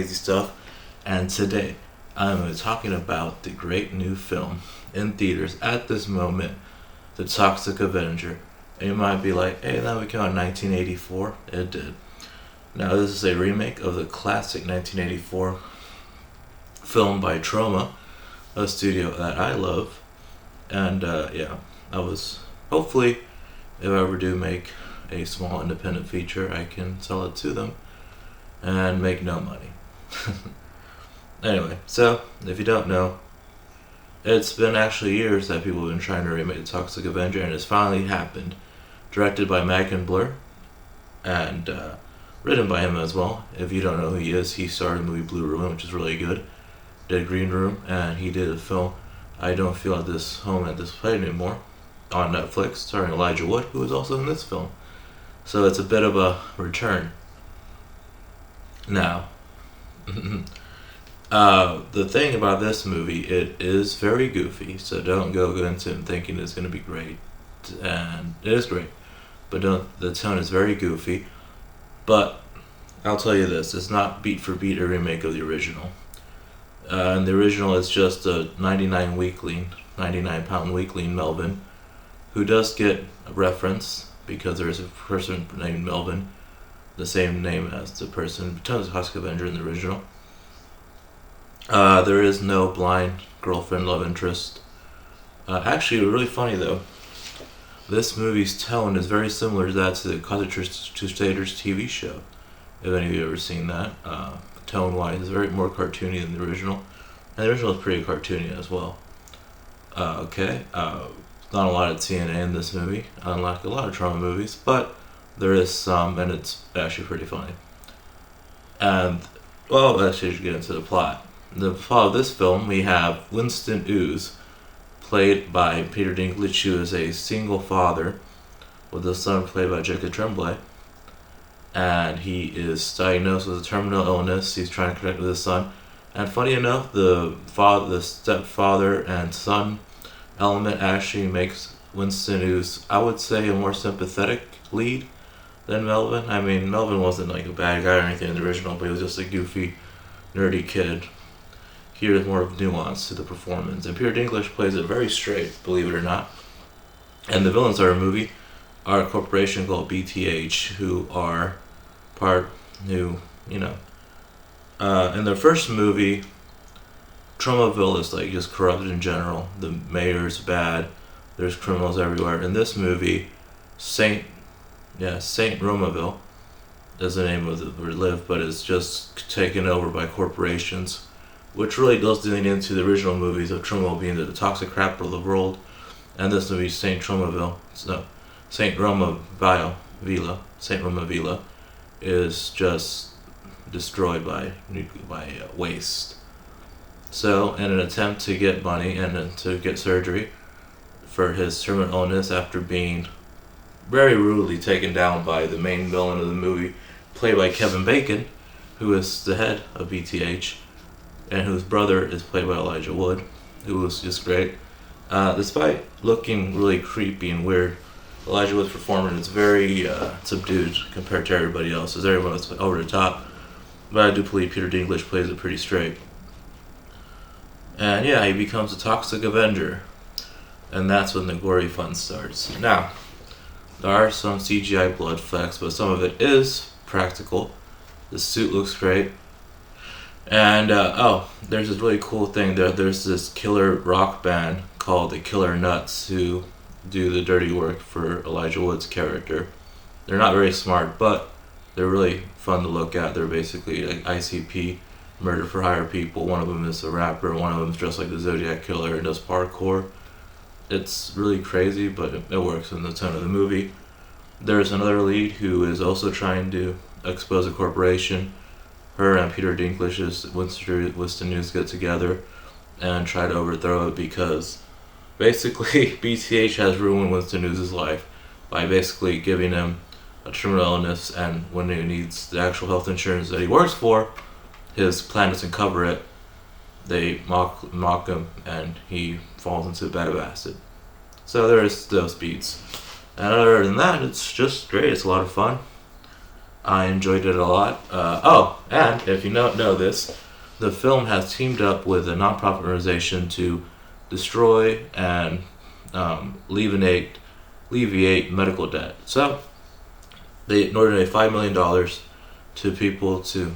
crazy stuff. And today, I'm talking about the great new film in theaters at this moment, The Toxic Avenger. And you might be like, hey, that would came out in 1984. It did. Now, this is a remake of the classic 1984 film by Troma, a studio that I love. And I was hopefully, if I ever do make a small independent feature, I can sell it to them and make no money. Anyway, so if you don't know, it's been actually years that people have been trying to remake The Toxic Avenger, and it's finally happened. Directed by Blur, and written by him as well. If you don't know who he is, he starred in the movie Blue Ruin, which is really good. Did Green Room, and he did a film, I Don't Feel at This Home at This Place Anymore, on Netflix, starring Elijah Wood, who was also in this film. So it's a bit of a return. Now, the thing about this movie, it is very goofy, so don't go into it thinking it's going to be great. And it is great, but the tone is very goofy. But I'll tell you this, it's not beat for beat a remake of the original. And the original is just a 99 pound weakling Melvin, who does get a reference because there is a person named Melvin, the same name as the person becomes Toxic Avenger in the original. There is no blind girlfriend love interest. Actually, really funny though, this movie's tone is very similar to that to the Crusaders TV show. If any of you have ever seen that, tone-wise, it's very more cartoony than the original. And the original is pretty cartoony as well. Not a lot of TNA in this movie, unlike a lot of Troma movies, but there is some, and it's actually pretty funny. And, well, let's just get into the plot. The plot of this film, we have Winston Ooze, played by Peter Dinklage, who is a single father with a son played by Jacob Tremblay. And he is diagnosed with a terminal illness. He's trying to connect with his son. And funny enough, the stepfather and son element actually makes Winston Ooze, I would say, a more sympathetic lead than Melvin. I mean, Melvin wasn't like a bad guy or anything in the original, but he was just a goofy, nerdy kid. Here is more of nuance to the performance. And Peter Dinklage plays it very straight, believe it or not. And the villains of our movie are a corporation called BTH, who are in the first movie, Tromaville is like just corrupted in general. The mayor's bad. There's criminals everywhere. In this movie, Saint Romaville is the name of where we live, but it's just taken over by corporations, which really does lean into the original movies of Troma being the toxic capital of the world, and this movie Saint Romaville is just destroyed by waste. So, in an attempt to get money and to get surgery for his terminal illness after being very rudely taken down by the main villain of the movie, played by Kevin Bacon, who is the head of BTH, and whose brother is played by Elijah Wood, who was just great. Despite looking really creepy and weird, Elijah Wood's performance is very subdued compared to everybody else, as everyone is over the top. But I do believe Peter Dinklage plays it pretty straight. And yeah, he becomes a Toxic Avenger. And that's when the gory fun starts. Now, there are some CGI blood flecks, but some of it is practical. The suit looks great. And, there's this really cool thing. There's this killer rock band called the Killer Nuts who do the dirty work for Elijah Wood's character. They're not very smart, but they're really fun to look at. They're basically like ICP, murder for hire people. One of them is a rapper, one of them is dressed like the Zodiac Killer and does parkour. It's really crazy, but it works in the tone of the movie. There's another lead who is also trying to expose a corporation. Her and Peter Dinklage's Winston Ooze get together and try to overthrow it because basically BTH has ruined Winston Ooze's life by basically giving him a terminal illness, and when he needs the actual health insurance that he works for, his plan doesn't cover it. They mock him, and he falls into a bed of acid. So there's those beats. And other than that, it's just great. It's a lot of fun. I enjoyed it a lot. Oh, and if you don't know this, the film has teamed up with a nonprofit organization to destroy and alleviate medical debt. So, they donated $5 million to people to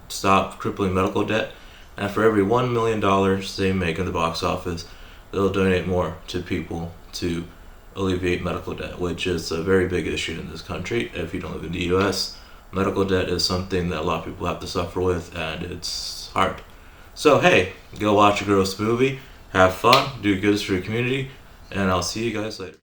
stop crippling medical debt, and for every $1 million they make in the box office, they'll donate more to people to alleviate medical debt, which is a very big issue in this country. If you don't live in the U.S., medical debt is something that a lot of people have to suffer with, and it's hard. So hey, go watch a gross movie, have fun, do good for your community, and I'll see you guys later.